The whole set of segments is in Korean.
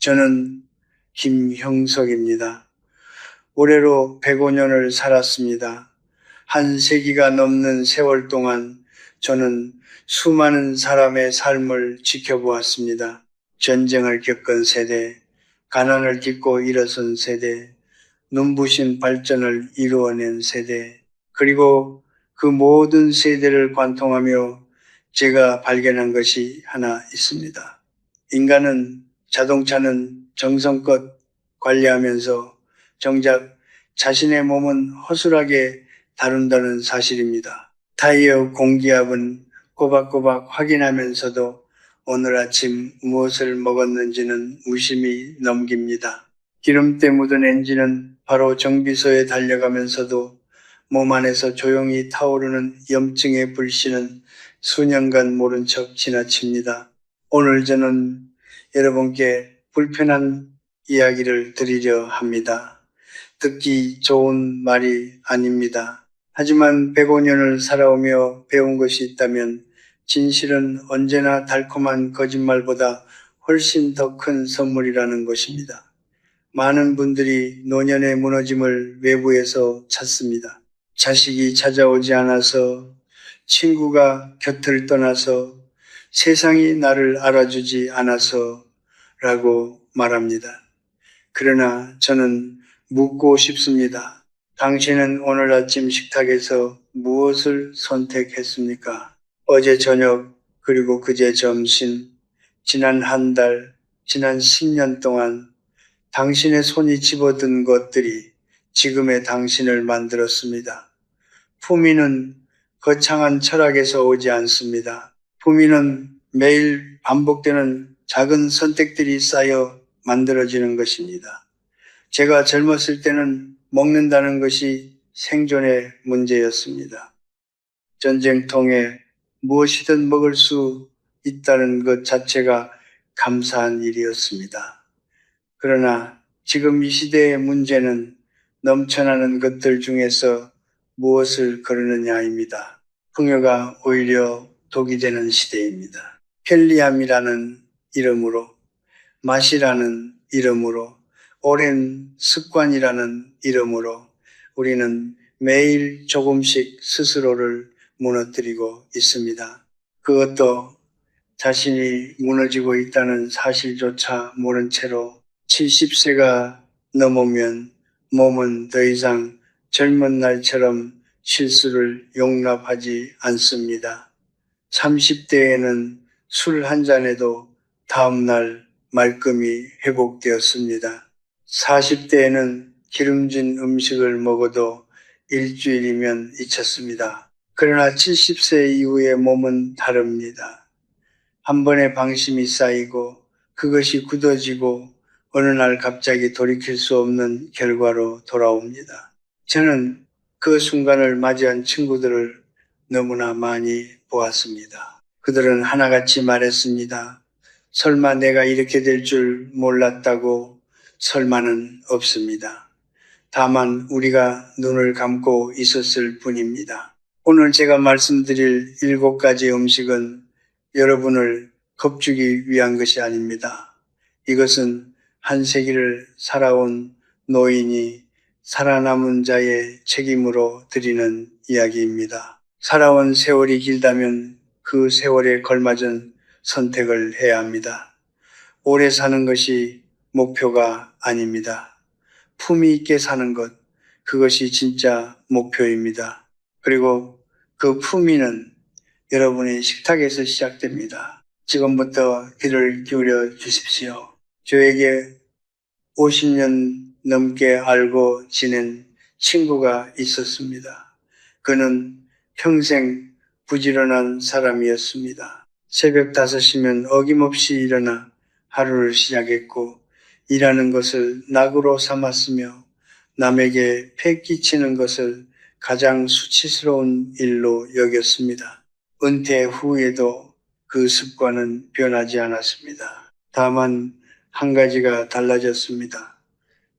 저는 김형석입니다. 올해로 105년을 살았습니다. 한 세기가 넘는 세월 동안 저는 수많은 사람의 삶을 지켜보았습니다. 전쟁을 겪은 세대, 가난을 딛고 일어선 세대, 눈부신 발전을 이루어낸 세대, 그리고 그 모든 세대를 관통하며 제가 발견한 것이 하나 있습니다. 인간은 자동차는 정성껏 관리하면서 정작 자신의 몸은 허술하게 다룬다는 사실입니다. 타이어 공기압은 꼬박꼬박 확인하면서도 오늘 아침 무엇을 먹었는지는 무심히 넘깁니다. 기름때 묻은 엔진은 바로 정비소에 달려가면서도 몸 안에서 조용히 타오르는 염증의 불씨는 수년간 모른 척 지나칩니다. 오늘 저는 여러분께 불편한 이야기를 드리려 합니다. 듣기 좋은 말이 아닙니다. 하지만 105년을 살아오며 배운 것이 있다면 진실은 언제나 달콤한 거짓말보다 훨씬 더 큰 선물이라는 것입니다. 많은 분들이 노년의 무너짐을 외부에서 찾습니다. 자식이 찾아오지 않아서, 친구가 곁을 떠나서, 세상이 나를 알아주지 않아서 라고 말합니다. 그러나 저는 묻고 싶습니다. 당신은 오늘 아침 식탁에서 무엇을 선택했습니까? 어제 저녁, 그리고 그제 점심, 지난 한 달, 지난 10년 동안 당신의 손이 집어든 것들이 지금의 당신을 만들었습니다. 품위는 거창한 철학에서 오지 않습니다. 품위는 매일 반복되는 작은 선택들이 쌓여 만들어지는 것입니다. 제가 젊었을 때는 먹는다는 것이 생존의 문제였습니다. 전쟁통에 무엇이든 먹을 수 있다는 것 자체가 감사한 일이었습니다. 그러나 지금 이 시대의 문제는 넘쳐나는 것들 중에서 무엇을 거르느냐입니다. 풍요가 오히려 독이 되는 시대입니다. 편리함이라는 이름으로, 맛이라는 이름으로, 오랜 습관이라는 이름으로 우리는 매일 조금씩 스스로를 무너뜨리고 있습니다. 그것도 자신이 무너지고 있다는 사실조차 모른 채로 70세가 넘으면 몸은 더 이상 젊은 날처럼 실수를 용납하지 않습니다. 30대에는 술 한 잔에도 다음날 말끔히 회복되었습니다. 40대에는 기름진 음식을 먹어도 일주일이면 잊혔습니다. 그러나 70세 이후의 몸은 다릅니다. 한 번의 방심이 쌓이고 그것이 굳어지고 어느 날 갑자기 돌이킬 수 없는 결과로 돌아옵니다. 저는 그 순간을 맞이한 친구들을 너무나 많이 보았습니다. 그들은 하나같이 말했습니다. 설마 내가 이렇게 될 줄 몰랐다고. 설마는 없습니다. 다만 우리가 눈을 감고 있었을 뿐입니다. 오늘 제가 말씀드릴 7가지 음식은 여러분을 겁주기 위한 것이 아닙니다. 이것은 한 세기를 살아온 노인이 살아남은 자의 책임으로 드리는 이야기입니다. 살아온 세월이 길다면 그 세월에 걸맞은 선택을 해야 합니다. 오래 사는 것이 목표가 아닙니다. 품위 있게 사는 것, 그것이 진짜 목표입니다. 그리고 그 품위는 여러분의 식탁에서 시작됩니다. 지금부터 귀를 기울여 주십시오. 저에게 50년 넘게 알고 지낸 친구가 있었습니다. 그는 평생 부지런한 사람이었습니다. 새벽 5시면 어김없이 일어나 하루를 시작했고 일하는 것을 낙으로 삼았으며 남에게 패 끼치는 것을 가장 수치스러운 일로 여겼습니다. 은퇴 후에도 그 습관은 변하지 않았습니다. 다만 한 가지가 달라졌습니다.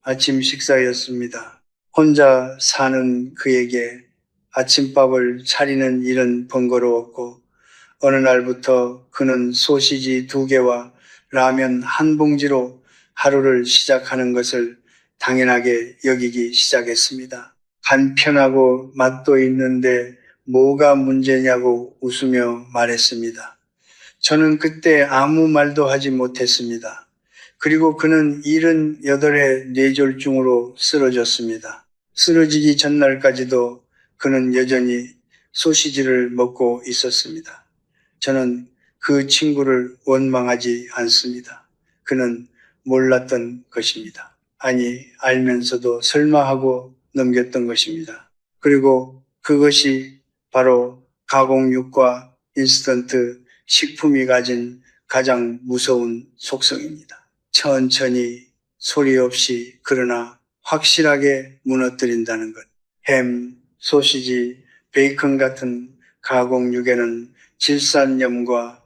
아침 식사였습니다. 혼자 사는 그에게 아침밥을 차리는 일은 번거로웠고 어느 날부터 그는 소시지 2개와 라면 한 봉지로 하루를 시작하는 것을 당연하게 여기기 시작했습니다. 간편하고 맛도 있는데 뭐가 문제냐고 웃으며 말했습니다. 저는 그때 아무 말도 하지 못했습니다. 그리고 그는 78회 뇌졸중으로 쓰러졌습니다. 쓰러지기 전날까지도 그는 여전히 소시지를 먹고 있었습니다. 저는 그 친구를 원망하지 않습니다. 그는 몰랐던 것입니다. 아니, 알면서도 설마 하고 넘겼던 것입니다. 그리고 그것이 바로 가공육과 인스턴트 식품이 가진 가장 무서운 속성입니다. 천천히 소리 없이 그러나 확실하게 무너뜨린다는 것. 햄, 소시지, 베이컨 같은 가공육에는 질산염과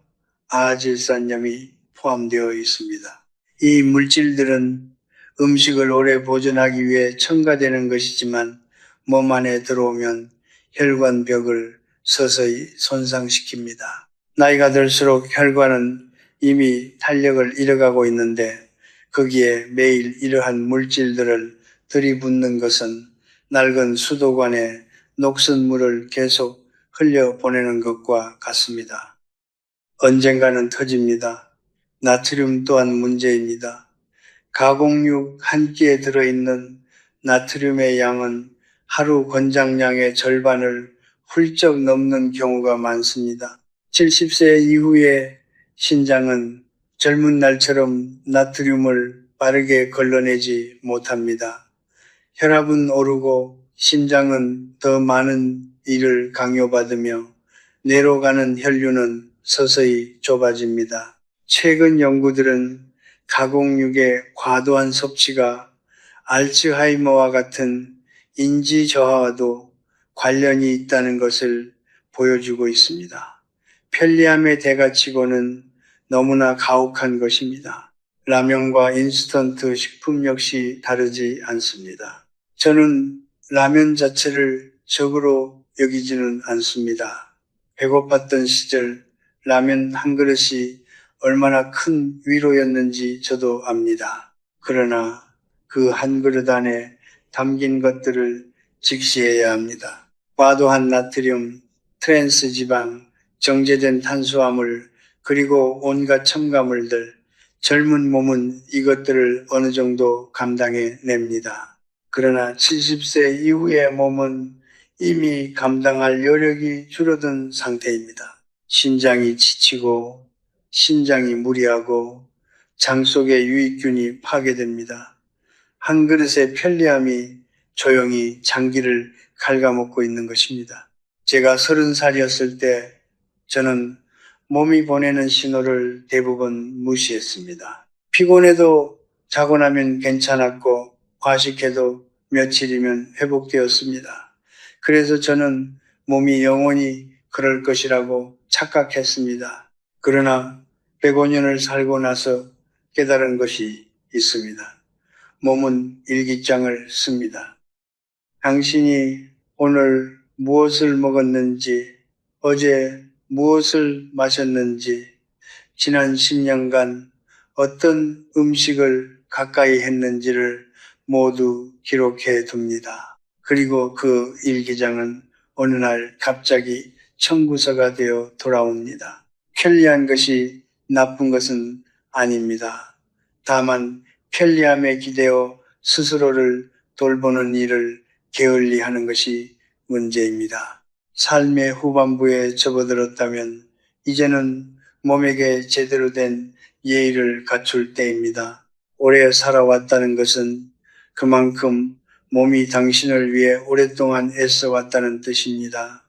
아질산염이 포함되어 있습니다. 이 물질들은 음식을 오래 보존하기 위해 첨가되는 것이지만 몸 안에 들어오면 혈관벽을 서서히 손상시킵니다. 나이가 들수록 혈관은 이미 탄력을 잃어가고 있는데 거기에 매일 이러한 물질들을 들이붓는 것은 낡은 수도관에 녹슨물을 계속 흘려보내는 것과 같습니다. 언젠가는 터집니다. 나트륨 또한 문제입니다. 가공육 한 끼에 들어있는 나트륨의 양은 하루 권장량의 절반을 훌쩍 넘는 경우가 많습니다. 70세 이후에 신장은 젊은 날처럼 나트륨을 빠르게 걸러내지 못합니다. 혈압은 오르고 심장은 더 많은 일을 강요받으며 뇌로 가는 혈류는 서서히 좁아집니다. 최근 연구들은 가공육의 과도한 섭취가 알츠하이머와 같은 인지 저하와도 관련이 있다는 것을 보여주고 있습니다. 편리함의 대가치고는 너무나 가혹한 것입니다. 라면과 인스턴트 식품 역시 다르지 않습니다. 저는 라면 자체를 적으로 여기지는 않습니다. 배고팠던 시절 라면 한 그릇이 얼마나 큰 위로였는지 저도 압니다. 그러나 그 한 그릇 안에 담긴 것들을 직시해야 합니다. 과도한 나트륨, 트랜스 지방, 정제된 탄수화물, 그리고 온갖 첨가물들, 젊은 몸은 이것들을 어느 정도 감당해 냅니다. 그러나 70세 이후의 몸은 이미 감당할 여력이 줄어든 상태입니다. 신장이 지치고 신장이 무리하고 장 속의 유익균이 파괴됩니다. 한 그릇의 편리함이 조용히 장기를 갉아먹고 있는 것입니다. 제가 30살이었을 때 저는 몸이 보내는 신호를 대부분 무시했습니다. 피곤해도 자고 나면 괜찮았고 과식해도 며칠이면 회복되었습니다. 그래서 저는 몸이 영원히 그럴 것이라고 착각했습니다. 그러나 105년을 살고 나서 깨달은 것이 있습니다. 몸은 일기장을 씁니다. 당신이 오늘 무엇을 먹었는지, 어제 무엇을 마셨는지, 지난 10년간 어떤 음식을 가까이 했는지를 모두 기록해 둡니다. 그리고 그 일기장은 어느 날 갑자기 청구서가 되어 돌아옵니다. 편리한 것이 나쁜 것은 아닙니다. 다만 편리함에 기대어 스스로를 돌보는 일을 게을리하는 것이 문제입니다. 삶의 후반부에 접어들었다면 이제는 몸에게 제대로 된 예의를 갖출 때입니다. 오래 살아왔다는 것은 그만큼 몸이 당신을 위해 오랫동안 애써왔다는 뜻입니다.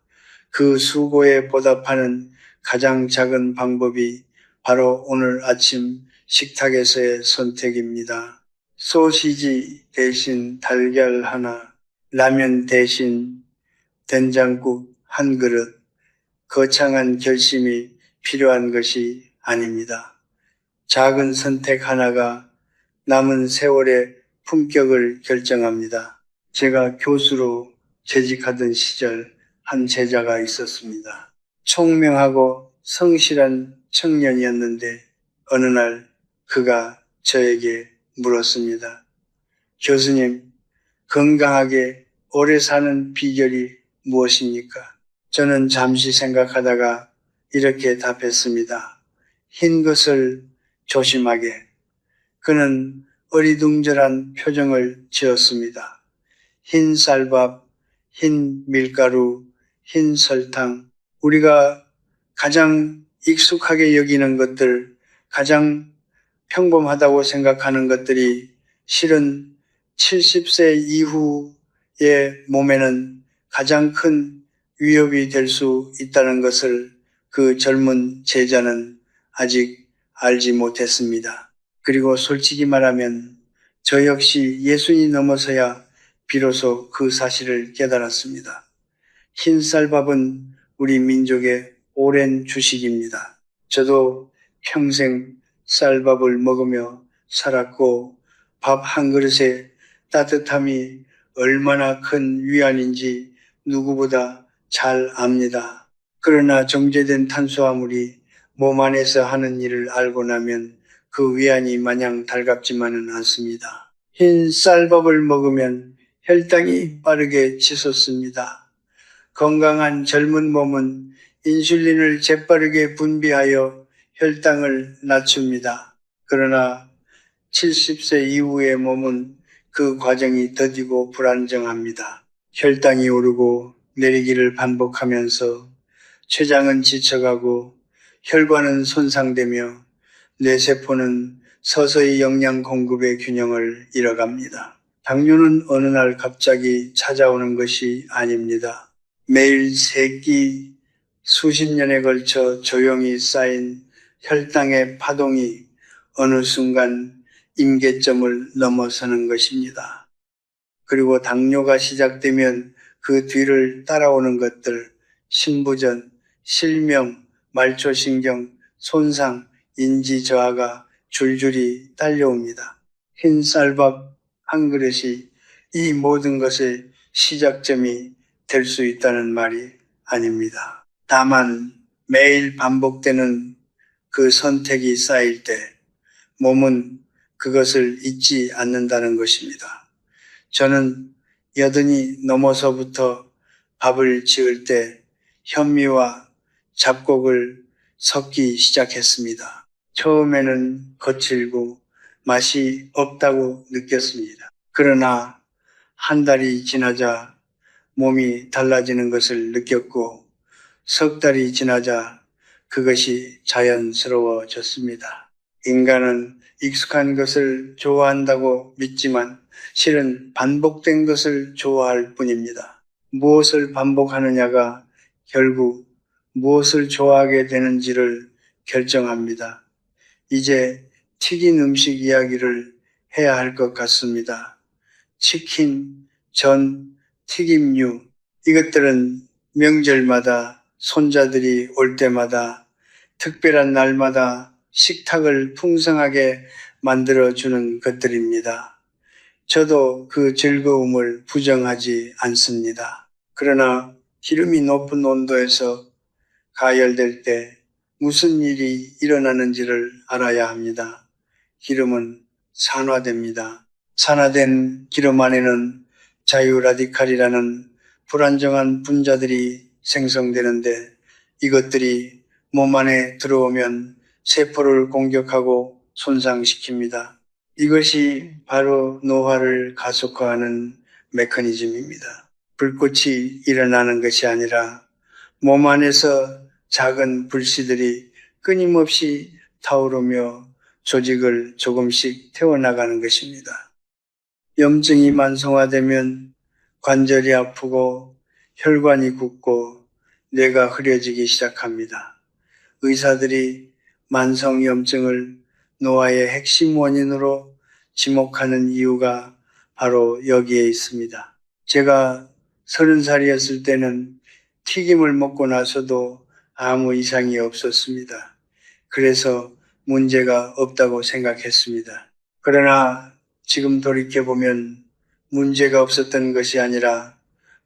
그 수고에 보답하는 가장 작은 방법이 바로 오늘 아침 식탁에서의 선택입니다. 소시지 대신 달걀 하나, 라면 대신 된장국 한 그릇, 거창한 결심이 필요한 것이 아닙니다. 작은 선택 하나가 남은 세월의 품격을 결정합니다. 제가 교수로 재직하던 시절 한 제자가 있었습니다. 총명하고 성실한 청년이었는데 어느 날 그가 저에게 물었습니다. 교수님, 건강하게 오래 사는 비결이 무엇입니까? 저는 잠시 생각하다가 이렇게 답했습니다. 흰 것을 조심하게. 그는 어리둥절한 표정을 지었습니다. 흰 쌀밥, 흰 밀가루, 흰 설탕, 우리가 가장 익숙하게 여기는 것들, 가장 평범하다고 생각하는 것들이 실은 70세 이후의 몸에는 가장 큰 위협이 될 수 있다는 것을 그 젊은 제자는 아직 알지 못했습니다. 그리고 솔직히 말하면 저 역시 예순이 넘어서야 비로소 그 사실을 깨달았습니다. 흰 쌀밥은 우리 민족의 오랜 주식입니다. 저도 평생 쌀밥을 먹으며 살았고 밥 한 그릇의 따뜻함이 얼마나 큰 위안인지 누구보다 잘 압니다. 그러나 정제된 탄수화물이 몸 안에서 하는 일을 알고 나면 그 위안이 마냥 달갑지만은 않습니다. 흰 쌀밥을 먹으면 혈당이 빠르게 치솟습니다. 건강한 젊은 몸은 인슐린을 재빠르게 분비하여 혈당을 낮춥니다. 그러나 70세 이후의 몸은 그 과정이 더디고 불안정합니다. 혈당이 오르고 내리기를 반복하면서 췌장은 지쳐가고 혈관은 손상되며 뇌세포는 서서히 영양 공급의 균형을 잃어갑니다. 당뇨는 어느 날 갑자기 찾아오는 것이 아닙니다. 매일 세끼 수십 년에 걸쳐 조용히 쌓인 혈당의 파동이 어느 순간 임계점을 넘어서는 것입니다. 그리고 당뇨가 시작되면 그 뒤를 따라오는 것들, 신부전, 실명, 말초신경, 손상, 인지 저하가 줄줄이 딸려옵니다. 흰 쌀밥 한 그릇이 이 모든 것의 시작점이 될 수 있다는 말이 아닙니다. 다만 매일 반복되는 그 선택이 쌓일 때 몸은 그것을 잊지 않는다는 것입니다. 저는 80이 넘어서부터 밥을 지을 때 현미와 잡곡을 섞기 시작했습니다. 처음에는 거칠고 맛이 없다고 느꼈습니다. 그러나 한 달이 지나자 몸이 달라지는 것을 느꼈고 석 달이 지나자 그것이 자연스러워졌습니다. 인간은 익숙한 것을 좋아한다고 믿지만 실은 반복된 것을 좋아할 뿐입니다. 무엇을 반복하느냐가 결국 무엇을 좋아하게 되는지를 결정합니다. 이제 튀긴 음식 이야기를 해야 할 것 같습니다. 치킨, 전, 튀김류, 이것들은 명절마다 손자들이 올 때마다 특별한 날마다 식탁을 풍성하게 만들어주는 것들입니다. 저도 그 즐거움을 부정하지 않습니다. 그러나 기름이 높은 온도에서 가열될 때 무슨 일이 일어나는지를 알아야 합니다. 기름은 산화됩니다. 산화된 기름 안에는 자유라디칼이라는 불안정한 분자들이 생성되는데 이것들이 몸 안에 들어오면 세포를 공격하고 손상시킵니다. 이것이 바로 노화를 가속화하는 메커니즘입니다. 불꽃이 일어나는 것이 아니라 몸 안에서 작은 불씨들이 끊임없이 타오르며 조직을 조금씩 태워나가는 것입니다. 염증이 만성화되면 관절이 아프고 혈관이 붓고 뇌가 흐려지기 시작합니다. 의사들이 만성염증을 노화의 핵심 원인으로 지목하는 이유가 바로 여기에 있습니다. 제가 30살이었을 때는 튀김을 먹고 나서도 아무 이상이 없었습니다. 그래서 문제가 없다고 생각했습니다. 그러나 지금 돌이켜보면 문제가 없었던 것이 아니라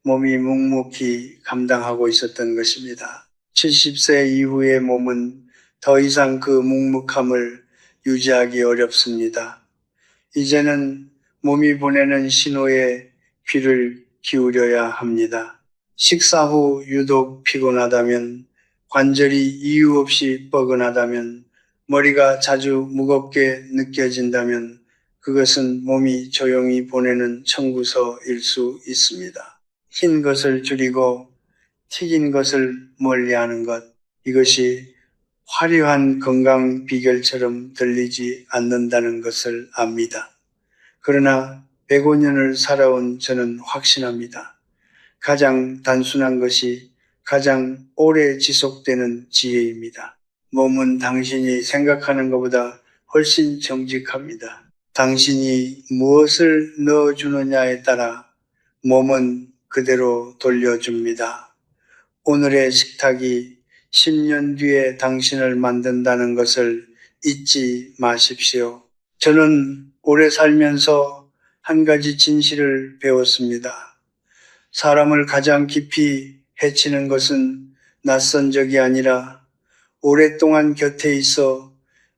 몸이 묵묵히 감당하고 있었던 것입니다. 70세 이후의 몸은 더 이상 그 묵묵함을 유지하기 어렵습니다. 이제는 몸이 보내는 신호에 귀를 기울여야 합니다. 식사 후 유독 피곤하다면, 관절이 이유 없이 뻐근하다면, 머리가 자주 무겁게 느껴진다면 그것은 몸이 조용히 보내는 청구서일 수 있습니다. 흰 것을 줄이고 튀긴 것을 멀리하는 것, 이것이 화려한 건강 비결처럼 들리지 않는다는 것을 압니다. 그러나 105년을 살아온 저는 확신합니다. 가장 단순한 것이 가장 오래 지속되는 지혜입니다. 몸은 당신이 생각하는 것보다 훨씬 정직합니다. 당신이 무엇을 넣어주느냐에 따라 몸은 그대로 돌려줍니다. 오늘의 식탁이 10년 뒤에 당신을 만든다는 것을 잊지 마십시오. 저는 오래 살면서 한 가지 진실을 배웠습니다. 사람을 가장 깊이 해치는 것은 낯선 적이 아니라 오랫동안 곁에 있어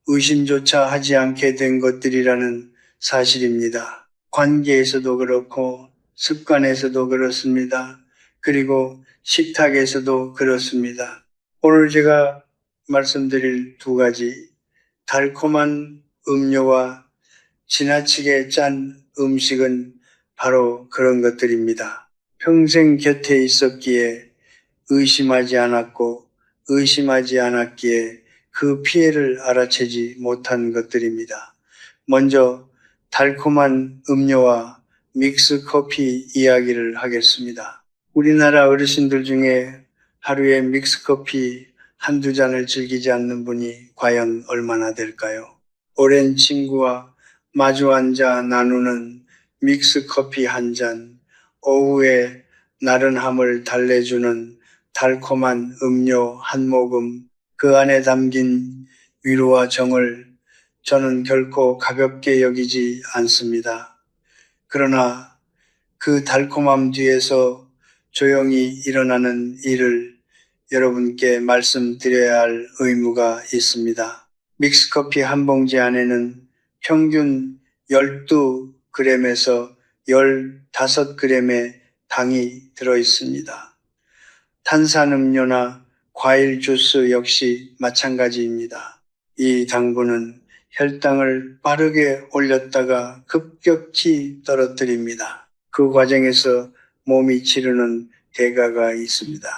의심조차 하지 않게 된 것들이라는 사실입니다. 관계에서도 그렇고 습관에서도 그렇습니다. 그리고 식탁에서도 그렇습니다. 오늘 제가 말씀드릴 두 가지, 달콤한 음료와 지나치게 짠 음식은 바로 그런 것들입니다. 평생 곁에 있었기에 의심하지 않았고 의심하지 않았기에 그 피해를 알아채지 못한 것들입니다. 먼저 달콤한 음료와 믹스 커피 이야기를 하겠습니다. 우리나라 어르신들 중에 하루에 믹스 커피 한두 잔을 즐기지 않는 분이 과연 얼마나 될까요? 오랜 친구와 마주 앉아 나누는 믹스 커피 한 잔, 오후에 나른함을 달래주는 달콤한 음료 한 모금, 그 안에 담긴 위로와 정을 저는 결코 가볍게 여기지 않습니다. 그러나 그 달콤함 뒤에서 조용히 일어나는 일을 여러분께 말씀드려야 할 의무가 있습니다. 믹스커피 한 봉지 안에는 평균 12g에서 15g의 당이 들어있습니다. 탄산음료나 과일 주스 역시 마찬가지입니다. 이 당분은 혈당을 빠르게 올렸다가 급격히 떨어뜨립니다. 그 과정에서 몸이 치르는 대가가 있습니다.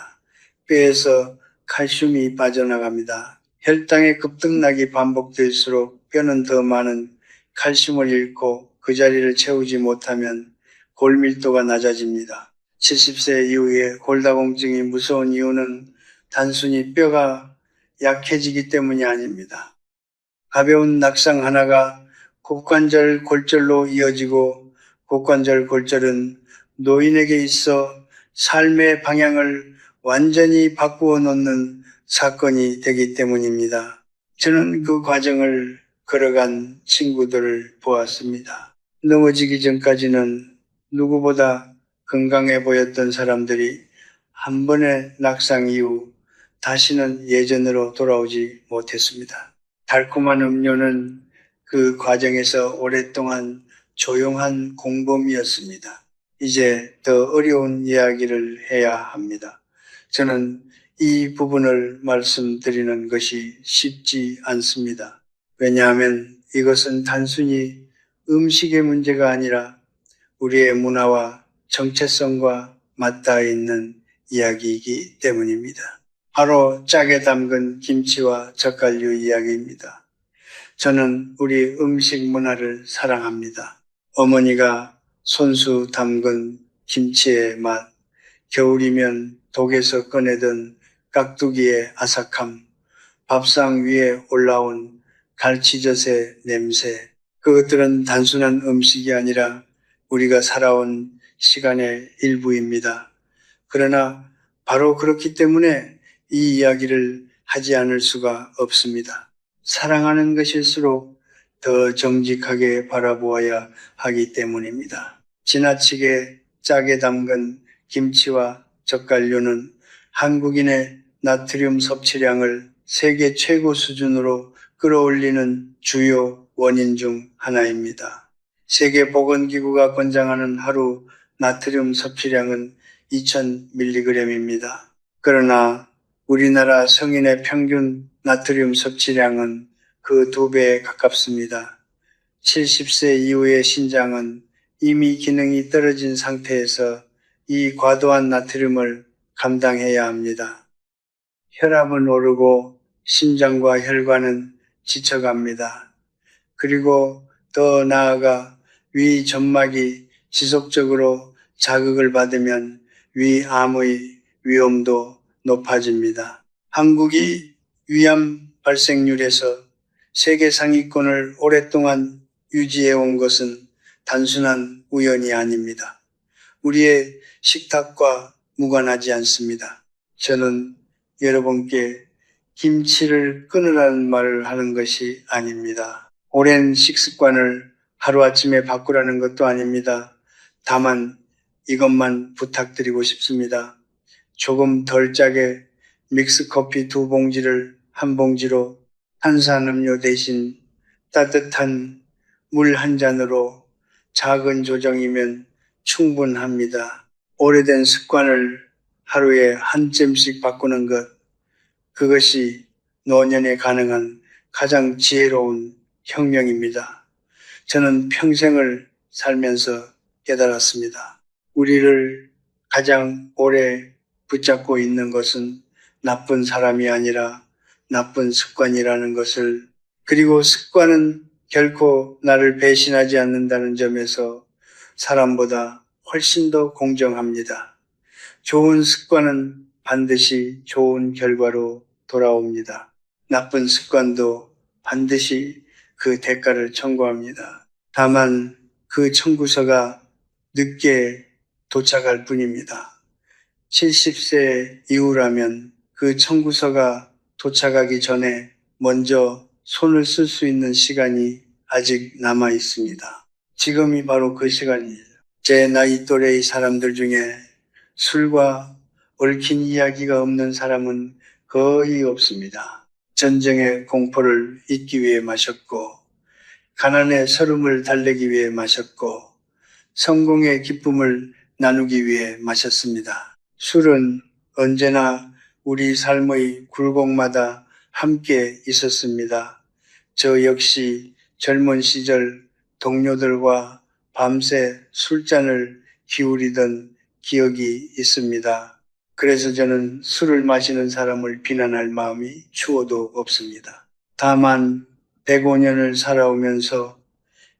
뼈에서 칼슘이 빠져나갑니다. 혈당의 급등락이 반복될수록 뼈는 더 많은 칼슘을 잃고 그 자리를 채우지 못하면 골밀도가 낮아집니다. 70세 이후에 골다공증이 무서운 이유는 단순히 뼈가 약해지기 때문이 아닙니다. 가벼운 낙상 하나가 곡관절 골절로 이어지고 곡관절 골절은 노인에게 있어 삶의 방향을 완전히 바꾸어 놓는 사건이 되기 때문입니다. 저는 그 과정을 걸어간 친구들을 보았습니다. 넘어지기 전까지는 누구보다 건강해 보였던 사람들이 한 번의 낙상 이후 다시는 예전으로 돌아오지 못했습니다. 달콤한 음료는 그 과정에서 오랫동안 조용한 공범이었습니다. 이제 더 어려운 이야기를 해야 합니다. 저는 이 부분을 말씀드리는 것이 쉽지 않습니다. 왜냐하면 이것은 단순히 음식의 문제가 아니라 우리의 문화와 정체성과 맞닿아 있는 이야기이기 때문입니다. 바로 짜게 담근 김치와 젓갈류 이야기입니다. 저는 우리 음식 문화를 사랑합니다. 어머니가 손수 담근 김치의 맛, 겨울이면 독에서 꺼내던 깍두기의 아삭함, 밥상 위에 올라온 갈치젓의 냄새, 그것들은 단순한 음식이 아니라 우리가 살아온 시간의 일부입니다. 그러나 바로 그렇기 때문에 이 이야기를 하지 않을 수가 없습니다. 사랑하는 것일수록 더 정직하게 바라보아야 하기 때문입니다. 지나치게 짜게 담근 김치와 젓갈류는 한국인의 나트륨 섭취량을 세계 최고 수준으로 끌어올리는 주요 원인 중 하나입니다. 세계보건기구가 권장하는 하루 나트륨 섭취량은 2000mg입니다. 그러나 우리나라 성인의 평균 나트륨 섭취량은 그 2배에 가깝습니다. 70세 이후의 신장은 이미 기능이 떨어진 상태에서 이 과도한 나트륨을 감당해야 합니다. 혈압은 오르고 심장과 혈관은 지쳐갑니다. 그리고 더 나아가 위 점막이 지속적으로 자극을 받으면 위암의 위험도 높아집니다. 한국이 위암 발생률에서 세계 상위권을 오랫동안 유지해온 것은 단순한 우연이 아닙니다. 우리의 식탁과 무관하지 않습니다. 저는 여러분께 김치를 끊으라는 말을 하는 것이 아닙니다. 오랜 식습관을 하루아침에 바꾸라는 것도 아닙니다. 다만 이것만 부탁드리고 싶습니다. 조금 덜 짜게 믹스커피 2봉지를 한 봉지로 탄산음료 대신 따뜻한 물 한 잔으로 작은 조정이면 충분합니다. 오래된 습관을 하루에 한 잼씩 바꾸는 것, 그것이 노년에 가능한 가장 지혜로운 혁명입니다. 저는 평생을 살면서 깨달았습니다. 우리를 가장 오래 붙잡고 있는 것은 나쁜 사람이 아니라 나쁜 습관이라는 것을, 그리고 습관은 결코 나를 배신하지 않는다는 점에서 사람보다 훨씬 더 공정합니다. 좋은 습관은 반드시 좋은 결과로 돌아옵니다. 나쁜 습관도 반드시 그 대가를 청구합니다. 다만 그 청구서가 늦게 도착할 뿐입니다. 70세 이후라면 그 청구서가 도착하기 전에 먼저 손을 쓸 수 있는 시간이 아직 남아 있습니다. 지금이 바로 그 시간이에요. 제 나이 또래의 사람들 중에 술과 얽힌 이야기가 없는 사람은 거의 없습니다. 전쟁의 공포를 잊기 위해 마셨고, 가난의 서름을 달래기 위해 마셨고, 성공의 기쁨을 나누기 위해 마셨습니다. 술은 언제나 우리 삶의 굴곡마다 함께 있었습니다. 저 역시 젊은 시절 동료들과 밤새 술잔을 기울이던 기억이 있습니다. 그래서 저는 술을 마시는 사람을 비난할 마음이 추워도 없습니다. 다만 105년을 살아오면서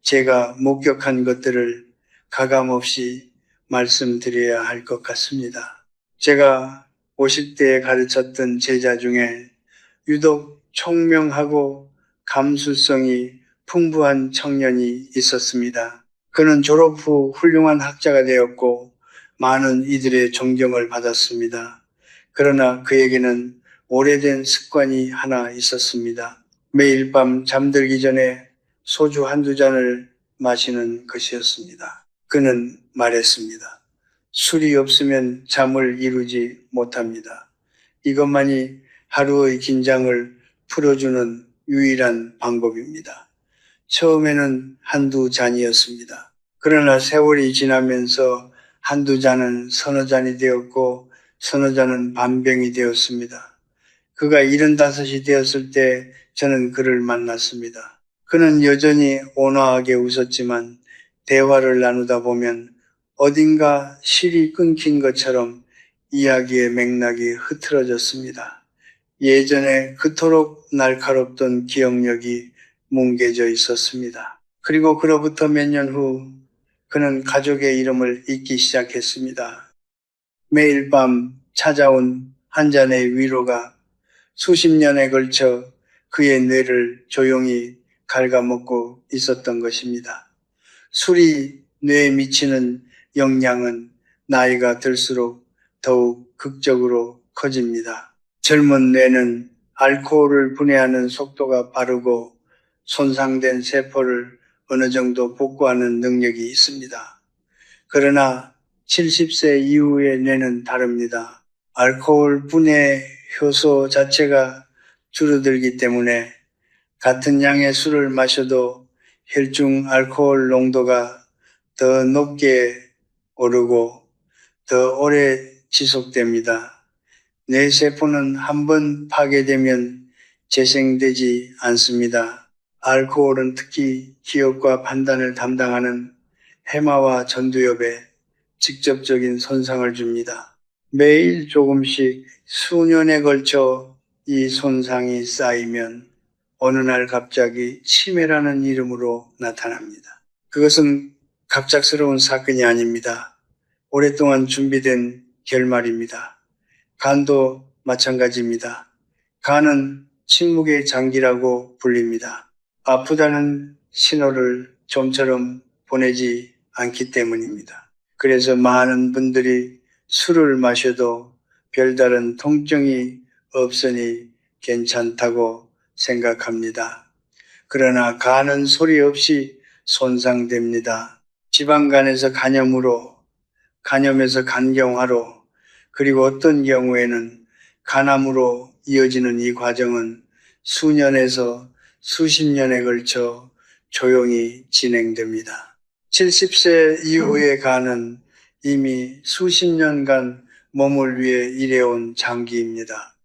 제가 목격한 것들을 가감없이 말씀드려야 할 것 같습니다. 제가 50대에 가르쳤던 제자 중에 유독 총명하고 감수성이 풍부한 청년이 있었습니다. 그는 졸업 후 훌륭한 학자가 되었고 많은 이들의 존경을 받았습니다. 그러나 그에게는 오래된 습관이 하나 있었습니다. 매일 밤 잠들기 전에 소주 한두 잔을 마시는 것이었습니다. 그는 말했습니다. 술이 없으면 잠을 이루지 못합니다. 이것만이 하루의 긴장을 풀어주는 유일한 방법입니다. 처음에는 한두 잔이었습니다. 그러나 세월이 지나면서 한두 잔은 서너 잔이 되었고 서너 잔은 반병이 되었습니다. 그가 75이 되었을 때 저는 그를 만났습니다. 그는 여전히 온화하게 웃었지만 대화를 나누다 보면 어딘가 실이 끊긴 것처럼 이야기의 맥락이 흐트러졌습니다. 예전에 그토록 날카롭던 기억력이 뭉개져 있었습니다. 그리고 그로부터 몇 년 후 그는 가족의 이름을 잊기 시작했습니다. 매일 밤 찾아온 한 잔의 위로가 수십 년에 걸쳐 그의 뇌를 조용히 갉아먹고 있었던 것입니다. 술이 뇌에 미치는 영향은 나이가 들수록 더욱 극적으로 커집니다. 젊은 뇌는 알코올을 분해하는 속도가 빠르고 손상된 세포를 어느 정도 복구하는 능력이 있습니다. 그러나 70세 이후의 뇌는 다릅니다. 알코올 분해 효소 자체가 줄어들기 때문에 같은 양의 술을 마셔도 혈중 알코올 농도가 더 높게 오르고 더 오래 지속됩니다. 뇌세포는 한번 파괴되면 재생되지 않습니다. 알코올은 특히 기억과 판단을 담당하는 해마와 전두엽에 직접적인 손상을 줍니다. 매일 조금씩 수년에 걸쳐 이 손상이 쌓이면 어느 날 갑자기 치매라는 이름으로 나타납니다. 그것은 갑작스러운 사건이 아닙니다. 오랫동안 준비된 결말입니다. 간도 마찬가지입니다. 간은 침묵의 장기라고 불립니다. 아프다는 신호를 좀처럼 보내지 않기 때문입니다. 그래서 많은 분들이 술을 마셔도 별다른 통증이 없으니 괜찮다고 생각합니다. 그러나 간은 소리 없이 손상됩니다. 지방간에서 간염으로, 간염에서 간경화로, 그리고 어떤 경우에는 간암으로 이어지는 이 과정은 수년에서 수십 년에 걸쳐 조용히 진행됩니다. 70세 이후의 간은 이미 수십 년간 몸을 위해 일해온 장기입니다.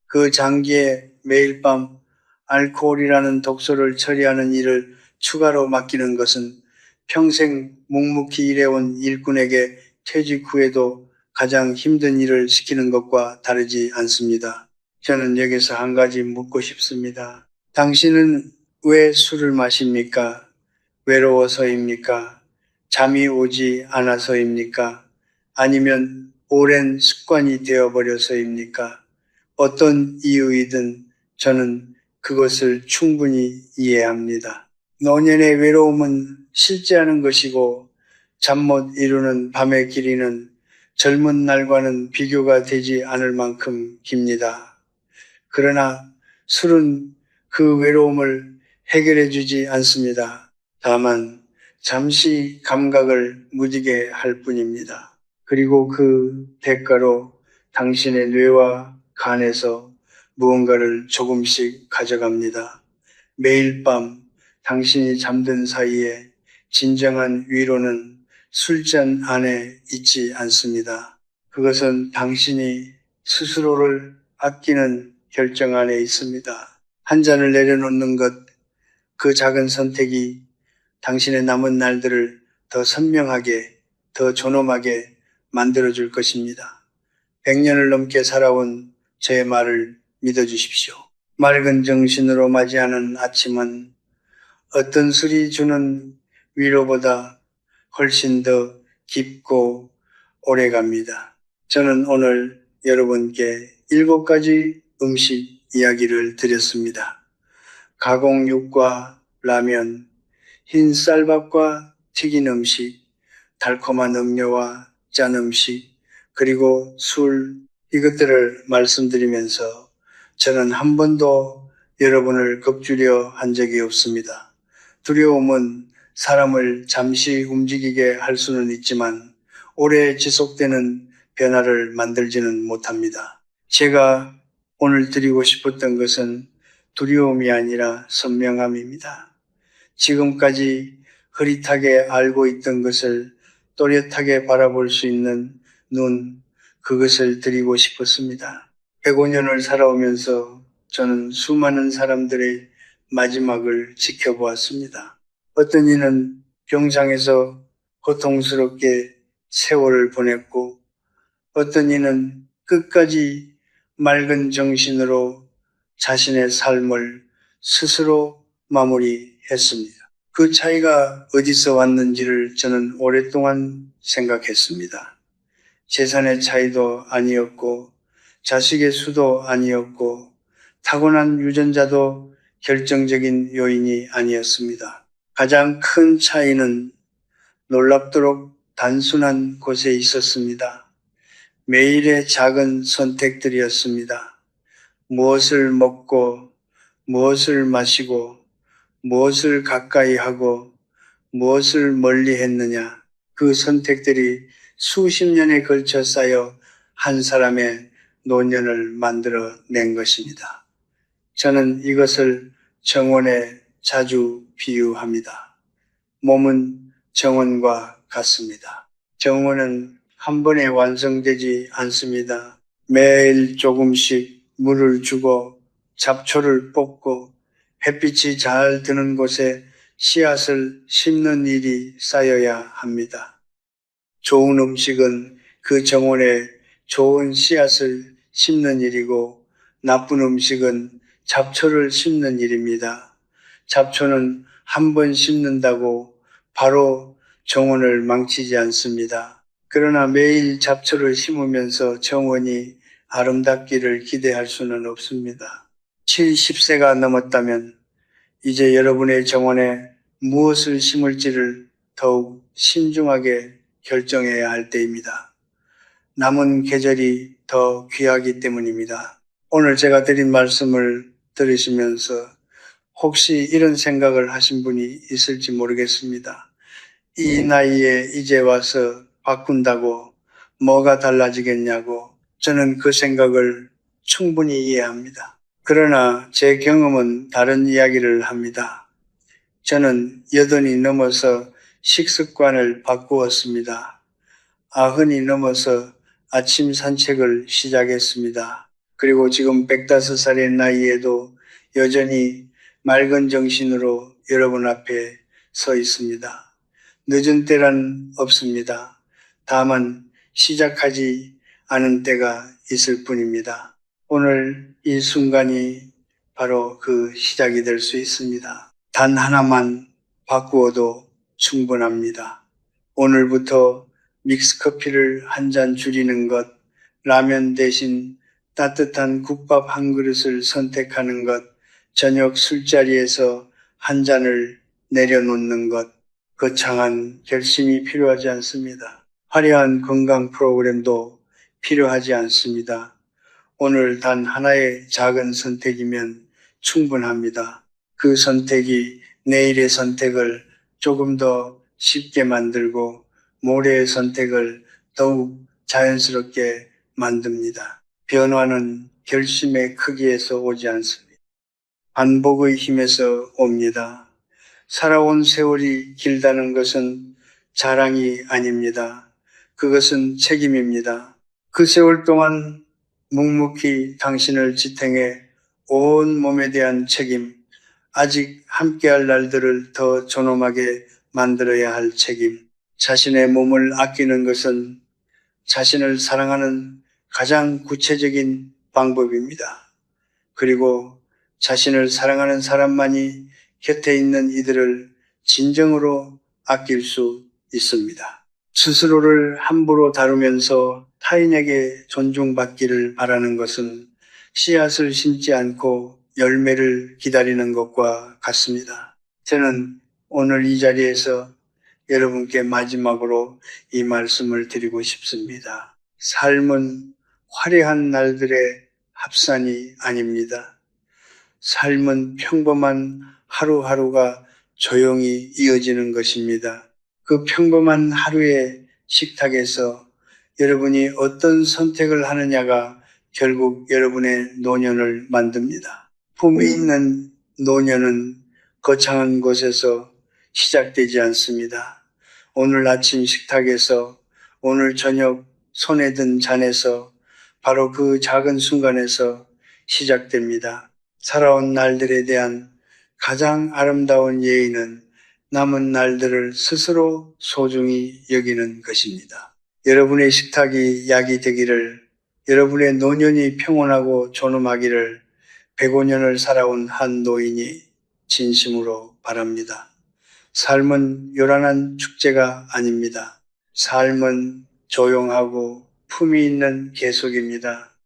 그 장기에 매일 밤 알코올이라는 독소를 처리하는 일을 추가로 맡기는 것은 평생 묵묵히 일해온 일꾼에게 퇴직 후에도 가장 힘든 일을 시키는 것과 다르지 않습니다. 저는 여기서 한 가지 묻고 싶습니다. 당신은 왜 술을 마십니까? 외로워서입니까? 잠이 오지 않아서입니까? 아니면 오랜 습관이 되어버려서입니까? 어떤 이유이든 저는 그것을 충분히 이해합니다. 노년의 외로움은 실제하는 것이고 잠 못 이루는 밤의 길이는 젊은 날과는 비교가 되지 않을 만큼 깁니다. 그러나 술은 그 외로움을 해결해 주지 않습니다. 다만 잠시 감각을 무디게 할 뿐입니다. 그리고 그 대가로 당신의 뇌와 간에서 무언가를 조금씩 가져갑니다. 매일 밤 당신이 잠든 사이에 진정한 위로는 술잔 안에 있지 않습니다. 그것은 당신이 스스로를 아끼는 결정 안에 있습니다. 한 잔을 내려놓는 것, 그 작은 선택이 당신의 남은 날들을 더 선명하게, 더 존엄하게 만들어줄 것입니다. 100년을 넘게 살아온 제 말을 믿어주십시오. 맑은 정신으로 맞이하는 아침은 어떤 술이 주는 위로보다 훨씬 더 깊고 오래갑니다. 저는 오늘 여러분께 7가지 음식 이야기를 드렸습니다. 가공육과 라면, 흰 쌀밥과 튀긴 음식, 달콤한 음료와 짠 음식, 그리고 술, 이것들을 말씀드리면서 저는 한 번도 여러분을 겁주려 한 적이 없습니다. 두려움은 사람을 잠시 움직이게 할 수는 있지만 오래 지속되는 변화를 만들지는 못합니다. 제가 오늘 드리고 싶었던 것은 두려움이 아니라 선명함입니다. 지금까지 흐릿하게 알고 있던 것을 또렷하게 바라볼 수 있는 눈, 그것을 드리고 싶었습니다. 105년을 살아오면서 저는 수많은 사람들의 마지막을 지켜보았습니다. 어떤 이는 병상에서 고통스럽게 세월을 보냈고, 어떤 이는 끝까지 맑은 정신으로 자신의 삶을 스스로 마무리했습니다. 그 차이가 어디서 왔는지를 저는 오랫동안 생각했습니다. 재산의 차이도 아니었고, 자식의 수도 아니었고, 타고난 유전자도 결정적인 요인이 아니었습니다. 가장 큰 차이는 놀랍도록 단순한 곳에 있었습니다. 매일의 작은 선택들이었습니다. 무엇을 먹고, 무엇을 마시고, 무엇을 가까이 하고, 무엇을 멀리 했느냐. 그 선택들이 수십 년에 걸쳐 쌓여 한 사람의 노년을 만들어낸 것입니다. 저는 이것을 정원의 자주 비유합니다. 몸은 정원과 같습니다. 정원은 한 번에 완성되지 않습니다. 매일 조금씩 물을 주고 잡초를 뽑고 햇빛이 잘 드는 곳에 씨앗을 심는 일이 쌓여야 합니다. 좋은 음식은 그 정원에 좋은 씨앗을 심는 일이고 나쁜 음식은 잡초를 심는 일입니다. 잡초는 한 번 심는다고 바로 정원을 망치지 않습니다. 그러나 매일 잡초를 심으면서 정원이 아름답기를 기대할 수는 없습니다. 70세가 넘었다면 이제 여러분의 정원에 무엇을 심을지를 더욱 신중하게 결정해야 할 때입니다. 남은 계절이 더 귀하기 때문입니다. 오늘 제가 드린 말씀을 들으시면서 혹시 이런 생각을 하신 분이 있을지 모르겠습니다. 이 나이에 이제 와서 바꾼다고 뭐가 달라지겠냐고 저는 그 생각을 충분히 이해합니다. 그러나 제 경험은 다른 이야기를 합니다. 저는 80이 넘어서 식습관을 바꾸었습니다. 90이 넘어서 아침 산책을 시작했습니다. 그리고 지금 105살의 나이에도 여전히 맑은 정신으로 여러분 앞에 서 있습니다. 늦은 때란 없습니다. 다만 시작하지 않은 때가 있을 뿐입니다. 오늘 이 순간이 바로 그 시작이 될 수 있습니다. 단 하나만 바꾸어도 충분합니다. 오늘부터 믹스커피를 한 잔 줄이는 것, 라면 대신 따뜻한 국밥 한 그릇을 선택하는 것, 저녁 술자리에서 한 잔을 내려놓는 것, 거창한 결심이 필요하지 않습니다. 화려한 건강 프로그램도 필요하지 않습니다. 오늘 단 하나의 작은 선택이면 충분합니다. 그 선택이 내일의 선택을 조금 더 쉽게 만들고 모레의 선택을 더욱 자연스럽게 만듭니다. 변화는 결심의 크기에서 오지 않습니다. 반복의 힘에서 옵니다. 살아온 세월이 길다는 것은 자랑이 아닙니다. 그것은 책임입니다. 그 세월 동안 묵묵히 당신을 지탱해 온 몸에 대한 책임, 아직 함께할 날들을 더 존엄하게 만들어야 할 책임, 자신의 몸을 아끼는 것은 자신을 사랑하는 가장 구체적인 방법입니다. 그리고 자신을 사랑하는 사람만이 곁에 있는 이들을 진정으로 아낄 수 있습니다. 스스로를 함부로 다루면서 타인에게 존중받기를 바라는 것은 씨앗을 심지 않고 열매를 기다리는 것과 같습니다. 저는 오늘 이 자리에서 여러분께 마지막으로 이 말씀을 드리고 싶습니다. 삶은 화려한 날들의 합산이 아닙니다. 삶은 평범한 하루하루가 조용히 이어지는 것입니다. 그 평범한 하루의 식탁에서 여러분이 어떤 선택을 하느냐가 결국 여러분의 노년을 만듭니다. 품위 있는 노년은 거창한 곳에서 시작되지 않습니다. 오늘 아침 식탁에서, 오늘 저녁 손에 든 잔에서, 바로 그 작은 순간에서 시작됩니다. 살아온 날들에 대한 가장 아름다운 예의는 남은 날들을 스스로 소중히 여기는 것입니다. 여러분의 식탁이 약이 되기를, 여러분의 노년이 평온하고 존엄하기를 105년을 살아온 한 노인이 진심으로 바랍니다. 삶은 요란한 축제가 아닙니다. 삶은 조용하고 품위 있는 계속입니다.